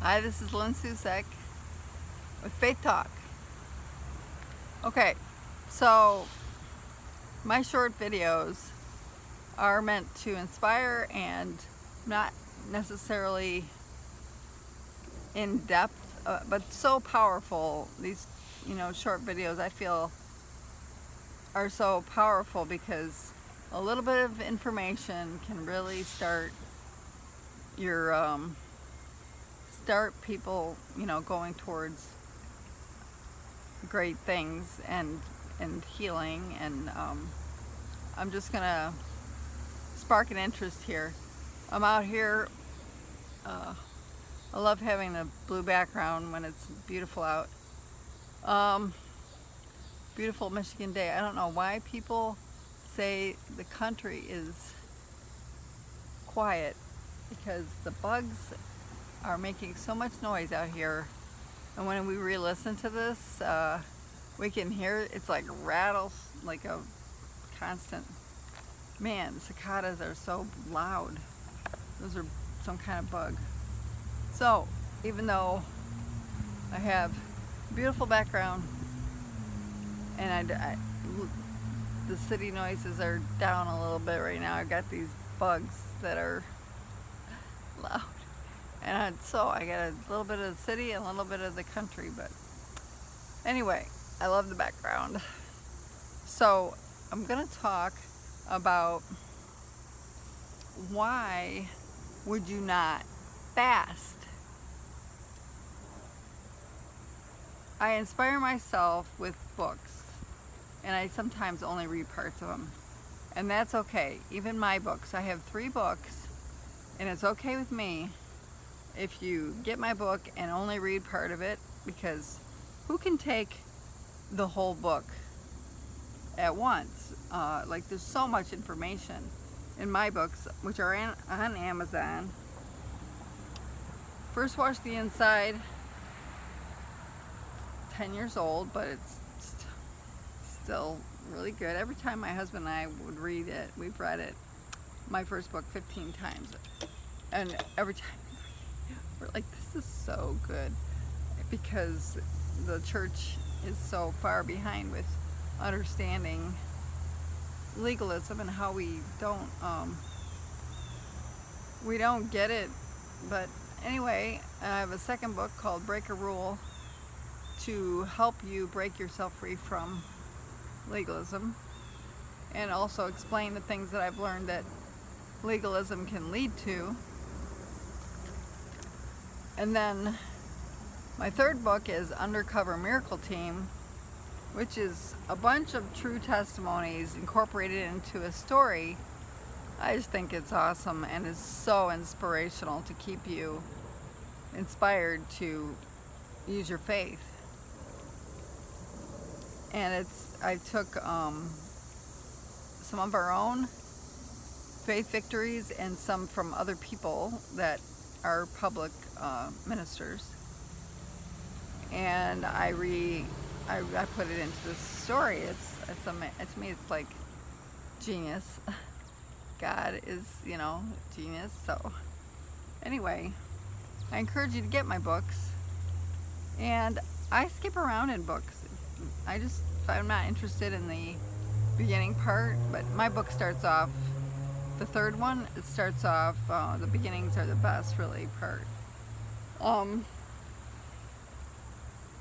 Hi, this is Lynn Susek with Faith Talk. Okay, so my short videos are meant to inspire and not necessarily in depth, but so powerful. These, short videos I feel are so powerful because a little bit of information can really start your start people, going towards great things and healing. And I'm just gonna spark an interest here. I'm out here. I love having the blue background when it's beautiful out. Beautiful Michigan day. I don't know why people say the country is quiet, because the bugs are making so much noise out here, and when we re-listen to this, we can hear it's like rattles, like a constant. Man, cicadas are so loud. Those are some kind of bug. So even though I have beautiful background and the city noises are down a little bit right now, I've got these bugs that are loud. And so I got a little bit of the city and a little bit of the country, but anyway, I love the background. So I'm gonna talk about why would you not fast? I inspire myself with books, and I sometimes only read parts of them, and that's okay. Even my books, I have 3 books, and it's okay with me if you get my book and only read part of it, because who can take the whole book at once? Like, there's so much information in my books, which are on Amazon. First Wash the Inside, 10 years old, but it's still really good. Every time my husband and I would read it, we've read it, my first book, 15 times. And every time we're like, this is so good, because the church is so far behind with understanding legalism and how we don't get it. But anyway, I have a second book called Break a Rule, to help you break yourself free from legalism, and also explain the things that I've learned that legalism can lead to. And then my third book is Undercover Miracle Team, which is a bunch of true testimonies incorporated into a story. I just think it's awesome and is so inspirational to keep you inspired to use your faith. And I took some of our own faith victories and some from other people that are public ministers, and I put it into this story. To me it's like genius. God is, genius. So anyway, I encourage you to get my books, and I skip around in books. If I'm not interested in the beginning part, but my book starts off, the third one, it starts off, the beginnings are the best, really, part.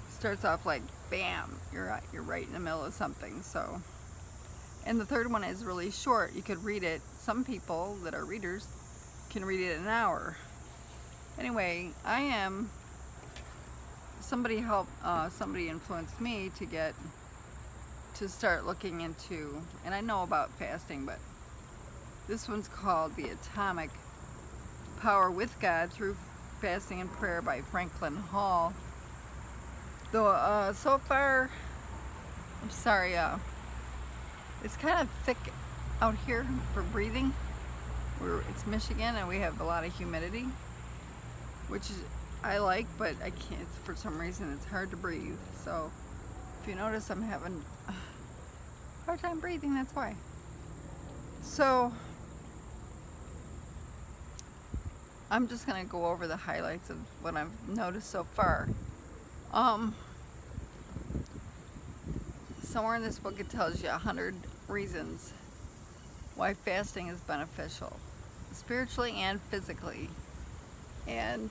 Starts off like, bam, you're right in the middle of something. So, and the third one is really short. You could read it. Some people that are readers can read it in an hour. Anyway, somebody influenced me to start looking into, and I know about fasting, but this one's called The Atomic Power with God Through Fasting and Prayer by Franklin Hall. Though so far, I'm sorry, it's kind of thick out here for breathing. It's Michigan and we have a lot of humidity, which I like, but I can't, for some reason it's hard to breathe. So if you notice I'm having a hard time breathing, that's why. So I'm just going to go over the highlights of what I've noticed so far. Um, Somewhere in this book it tells you 100 reasons why fasting is beneficial, spiritually and physically. And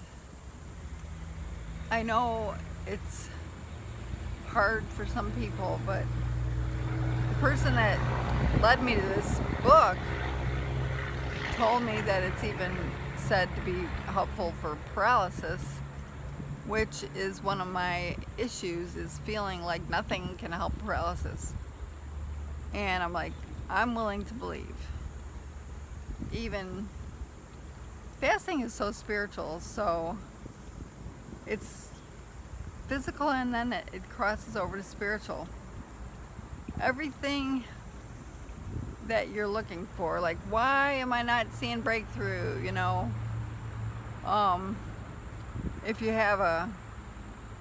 I know it's hard for some people, but the person that led me to this book told me that it's even said to be helpful for paralysis, which is one of my issues, is feeling like nothing can help paralysis. And I'm like, I'm willing to believe. Even fasting is so spiritual, so it's physical and then it crosses over to spiritual. Everything that you're looking for, like, why am I not seeing breakthrough, if you have a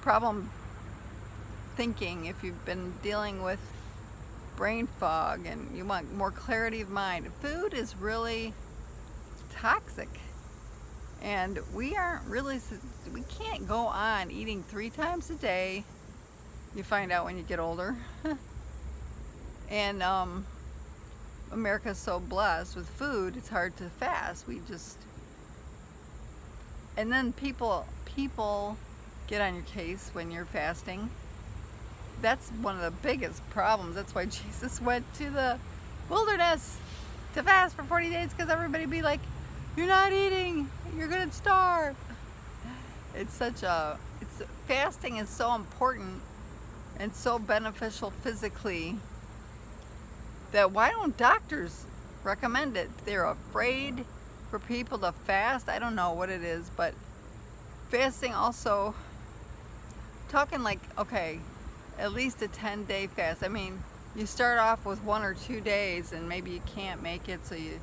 problem thinking, if you've been dealing with brain fog and you want more clarity of mind, food is really toxic. And we can't go on eating 3 times a day. You find out when you get older. And America's so blessed with food, it's hard to fast. And then people get on your case when you're fasting. That's one of the biggest problems. That's why Jesus went to the wilderness to fast for 40 days, because everybody be like, you're not eating, you're gonna starve. Fasting is so important and so beneficial physically that why don't doctors recommend it? They're afraid for people to fast. I don't know what it is, but fasting also, talking like, okay, at least a 10-day fast. I mean, you start off with 1 or 2 days and maybe you can't make it, so you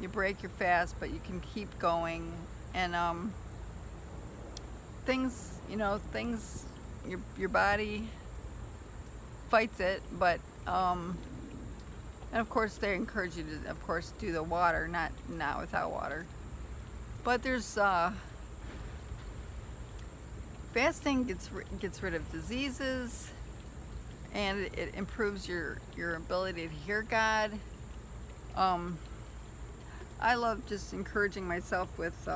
break your fast, but you can keep going. And things, your body fights it, but and of course they encourage you to, of course, do the water, not without water. But there's fasting gets rid of diseases, and it improves your ability to hear God. I love just encouraging myself with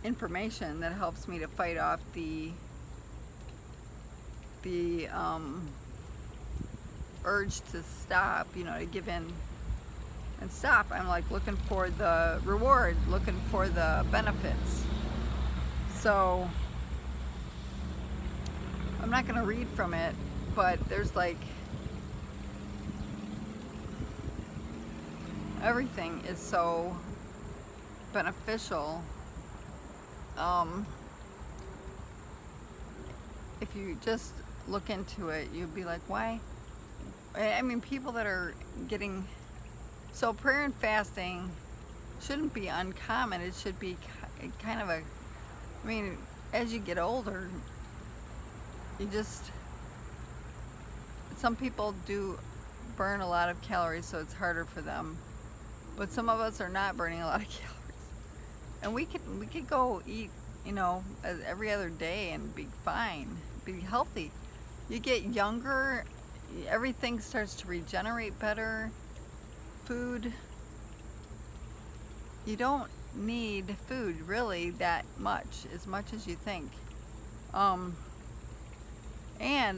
information that helps me to fight off the urge to stop, to give in and stop. I'm like looking for the reward, looking for the benefits. So I'm not going to read from it, but there's like everything is so beneficial. If you just look into it, you'd be like, why? I mean, people that are getting, so prayer and fasting shouldn't be uncommon. It should be kind of as you get older, some people do burn a lot of calories, so it's harder for them. But some of us are not burning a lot of calories. And we could go eat, every other day and be fine, be healthy. You get younger, everything starts to regenerate better. Food, you don't need food really that much, as you think. And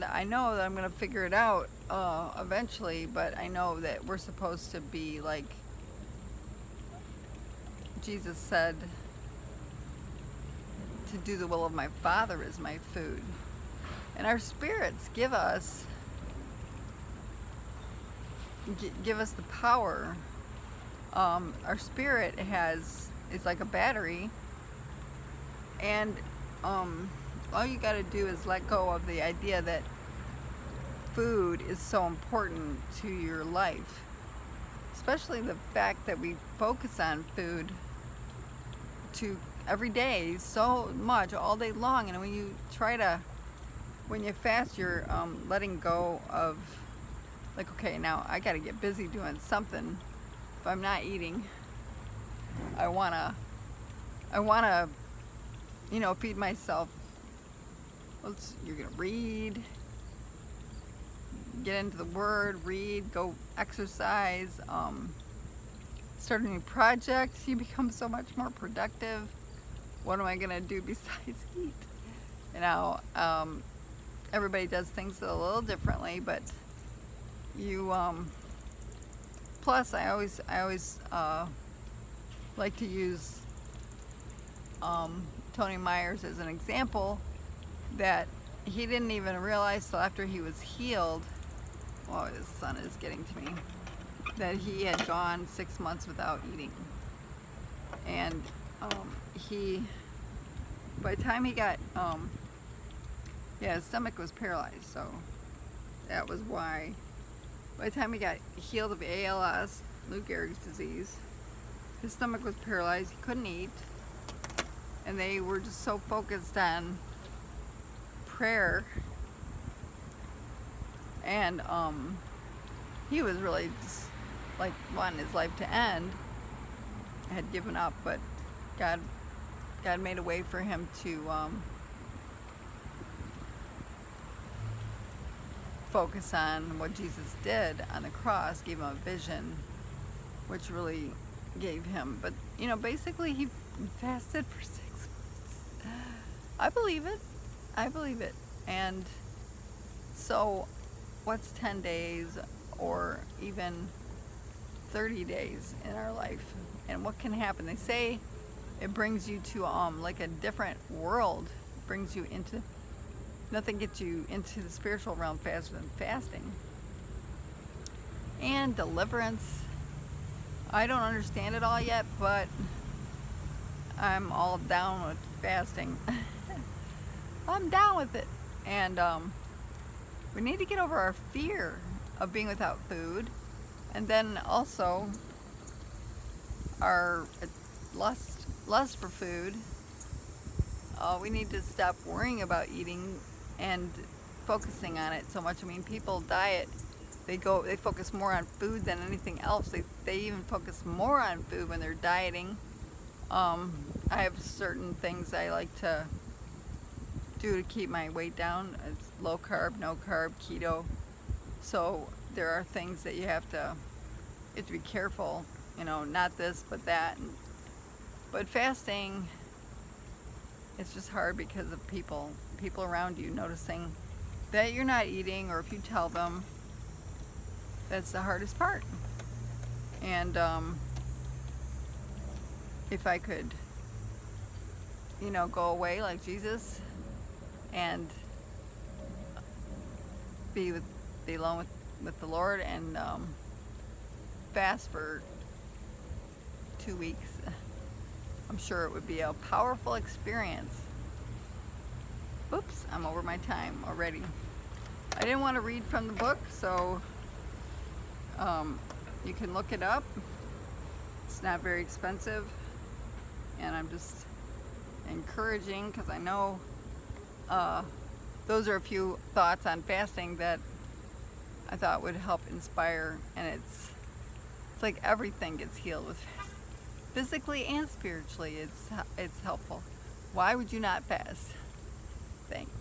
I know that I'm going to figure it out eventually, but I know that we're supposed to be like Jesus said, to do the will of my Father is my food. And our spirits give us the power. Our spirit is like a battery, and all you got to do is let go of the idea that food is so important to your life, especially the fact that we focus on food every day so much, all day long. And when you fast, you're letting go of, like, okay, now I got to get busy doing something if I'm not eating. I wanna, feed myself. You're gonna read, get into the Word, read, go exercise, start a new project. You become so much more productive. What am I gonna do besides eat? Everybody does things a little differently, but you. Plus, I always like to use Tony Myers as an example, that he didn't even realize till after he was healed. Oh, his son is getting to me. That he had gone 6 months without eating, and by the time he got his stomach was paralyzed, so that was why. By the time he got healed of ALS, Lou Gehrig's disease, his stomach was paralyzed. He couldn't eat, and they were just so focused on prayer, and he was really just like wanting his life to end. Had given up, but God made a way for him to focus on what Jesus did on the cross, gave him a vision, which really gave him. But basically he fasted for 6 months. I believe it. And so what's 10 days or even 30 days in our life? And what can happen? They say it brings you to like a different world. It brings you into, nothing gets you into the spiritual realm faster than fasting. And deliverance. I don't understand it all yet, but I'm all down with fasting. I'm down with it. And we need to get over our fear of being without food, and then also our lust for food. We need to stop worrying about eating and focusing on it so much. I mean, people diet, they focus more on food than anything else. They even focus more on food when they're dieting. I have certain things I like to do to keep my weight down. It's low carb, no carb, keto. So there are things that you have to be careful, not this but that. But fasting, it's just hard because of people around you noticing that you're not eating, or if you tell them, that's the hardest part. And if I could, go away like Jesus and be alone with the Lord and fast for 2 weeks, I'm sure it would be a powerful experience. Oops, I'm over my time already. I didn't want to read from the book, so you can look it up. It's not very expensive, and I'm just encouraging, because I know those are a few thoughts on fasting that I thought would help inspire. And it's like everything gets healed with fasting, physically and spiritually. It's helpful. Why would you not fast? Thanks.